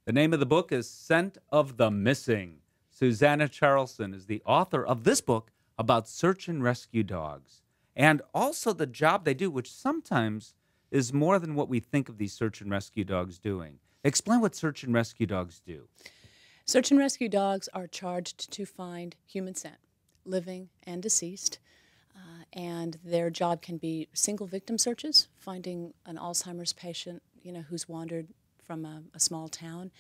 The name of the book is Scent of the Missing. Susannah Charleson is the author of this book about search and rescue dogs and also the job they do, which sometimes is more than what we think of these search and rescue dogs doing. Explain what search and rescue dogs do. Search and rescue dogs are charged to find human scent, living and deceased, and their job can be single victim searches, finding an Alzheimer's patient, who's wandered from a small town,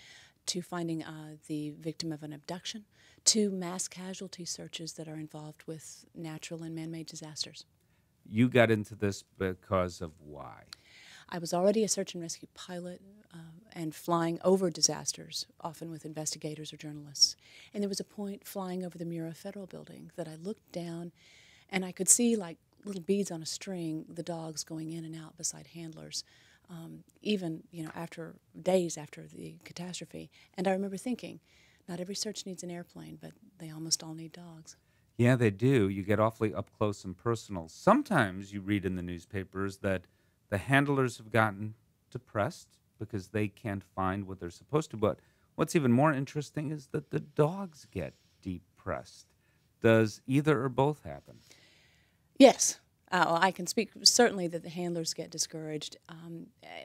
to finding the victim of an abduction, to mass casualty searches that are involved with natural and man-made disasters. You got into this because of why? I was already a search and rescue pilot and flying over disasters, often with investigators or journalists. And there was a point flying over the Murrah Federal Building that I looked down and I could see, like little beads on a string, the dogs going in and out beside handlers, even after days after the catastrophe. And I remember thinking, not every search needs an airplane, but they almost all need dogs. Yeah, they do. You get awfully up close and personal. Sometimes you read in the newspapers that the handlers have gotten depressed because they can't find what they're supposed to. But what's even more interesting is that the dogs get depressed. Does either or both happen? Yes. I can speak certainly that the handlers get discouraged.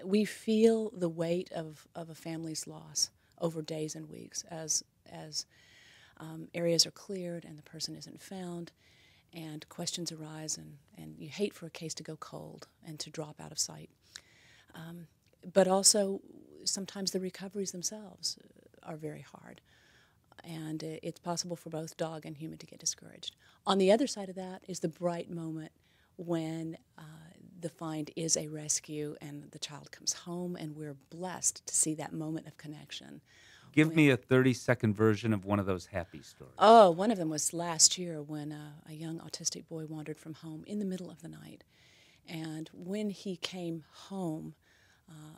We feel the weight of a family's loss over days and weeks as areas are cleared and the person isn't found, and questions arise, and you hate for a case to go cold and to drop out of sight. But also, sometimes the recoveries themselves are very hard, and it's possible for both dog and human to get discouraged. On the other side of that is the bright moment when the find is a rescue and the child comes home, and we're blessed to see that moment of connection. Give me a 30-second version of one of those happy stories. Oh, one of them was last year when a young autistic boy wandered from home in the middle of the night. And when he came home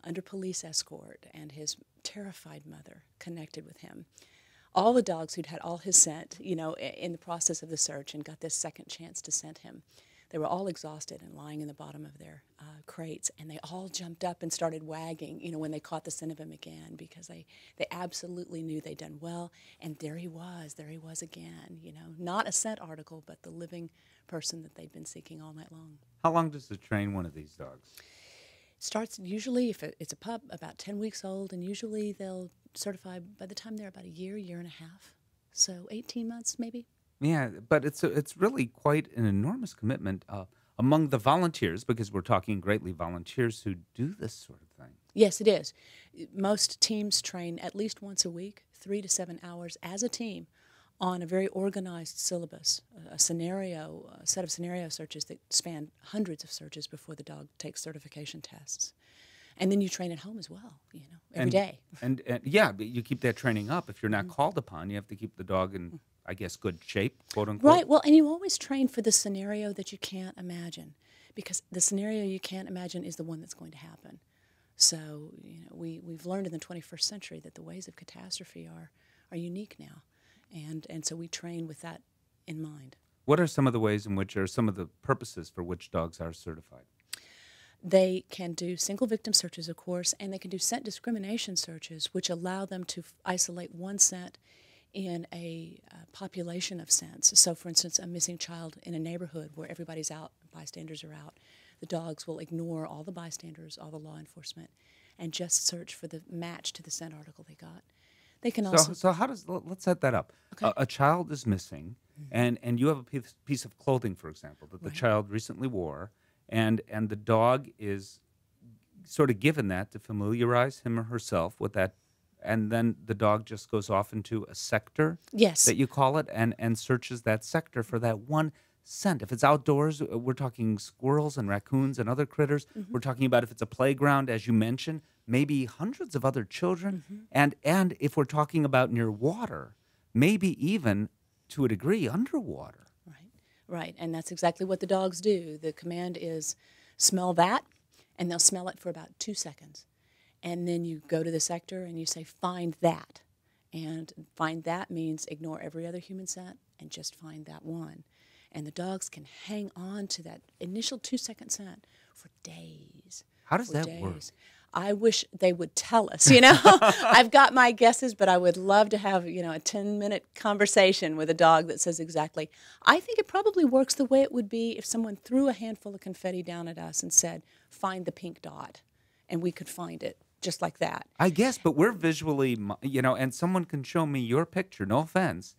under police escort and his terrified mother connected with him, all the dogs who'd had all his scent, in the process of the search and got this second chance to scent him, they were all exhausted and lying in the bottom of their crates, and they all jumped up and started wagging, when they caught the scent of him again, because they absolutely knew they'd done well, and there he was again, not a scent article, but the living person that they'd been seeking all night long. How long does it train one of these dogs? Starts usually, if it's a pup, about 10 weeks old, and usually they'll certify by the time they're about a year and a half, so 18 months maybe. Yeah, but it's really quite an enormous commitment among the volunteers, because we're talking greatly volunteers who do this sort of thing. Yes, it is. Most teams train at least once a week, 3 to 7 hours as a team, on a very organized syllabus, a set of scenario searches that span hundreds of searches before the dog takes certification tests. And then you train at home as well, every day. And yeah, but you keep that training up. If you're not called upon, you have to keep the dog in, I guess, good shape, quote unquote. Right. Well, and you always train for the scenario that you can't imagine, because the scenario you can't imagine is the one that's going to happen. So, we've learned in the 21st century that the ways of catastrophe are unique now, and so we train with that in mind. What are some of the ways in which, or some of the purposes for which dogs are certified? They can do single victim searches, of course, and they can do scent discrimination searches, which allow them to isolate one scent in a population of scents. So, for instance, a missing child in a neighborhood where everybody's out, bystanders are out, the dogs will ignore all the bystanders, all the law enforcement, and just search for the match to the scent article they got. They can also... So how does, let's set that up. Okay. A child is missing, and you have a piece of clothing, for example, that the child recently wore, and the dog is sort of given that to familiarize him or herself with that, and then the dog just goes off into a sector, Yes. that you call it, and searches that sector for that one scent. If it's outdoors, we're talking squirrels and raccoons and other critters. We're talking about, if it's a playground, as you mentioned, maybe hundreds of other children. And if we're talking about near water, maybe even, to a degree, underwater. Right, and that's exactly what the dogs do. The command is smell that, and they'll smell it for about 2 seconds. And then you go to the sector and you say, find that. And find that means ignore every other human scent and just find that one. And the dogs can hang on to that initial 2-second scent for days. How does that work? I wish they would tell us, you know. I've got my guesses, but I would love to have, you know, a 10-minute conversation with a dog that says exactly. I think it probably works the way it would be if someone threw a handful of confetti down at us and said, find the pink dot, and we could find it just like that. I guess, but we're visually, you know, and someone can show me your picture, no offense,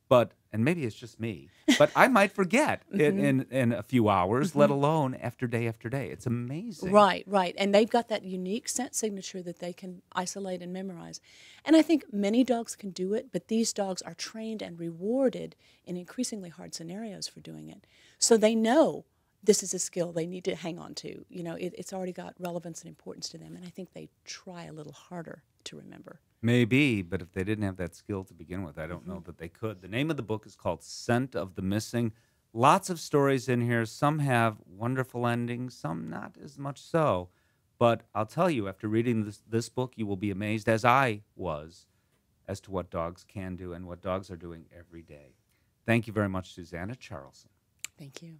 but, and maybe it's just me, but I might forget in a few hours, let alone after day after day. It's amazing. Right, right. And they've got that unique scent signature that they can isolate and memorize. And I think many dogs can do it, but these dogs are trained and rewarded in increasingly hard scenarios for doing it. So they know this is a skill they need to hang on to. You know, it's already got relevance and importance to them, and I think they try a little harder to remember. Maybe, but if they didn't have that skill to begin with, I don't know that they could. The name of the book is called Scent of the Missing. Lots of stories in here. Some have wonderful endings, some not as much so. But I'll tell you, after reading this book, you will be amazed, as I was, as to what dogs can do and what dogs are doing every day. Thank you very much, Susannah Charleson. Thank you.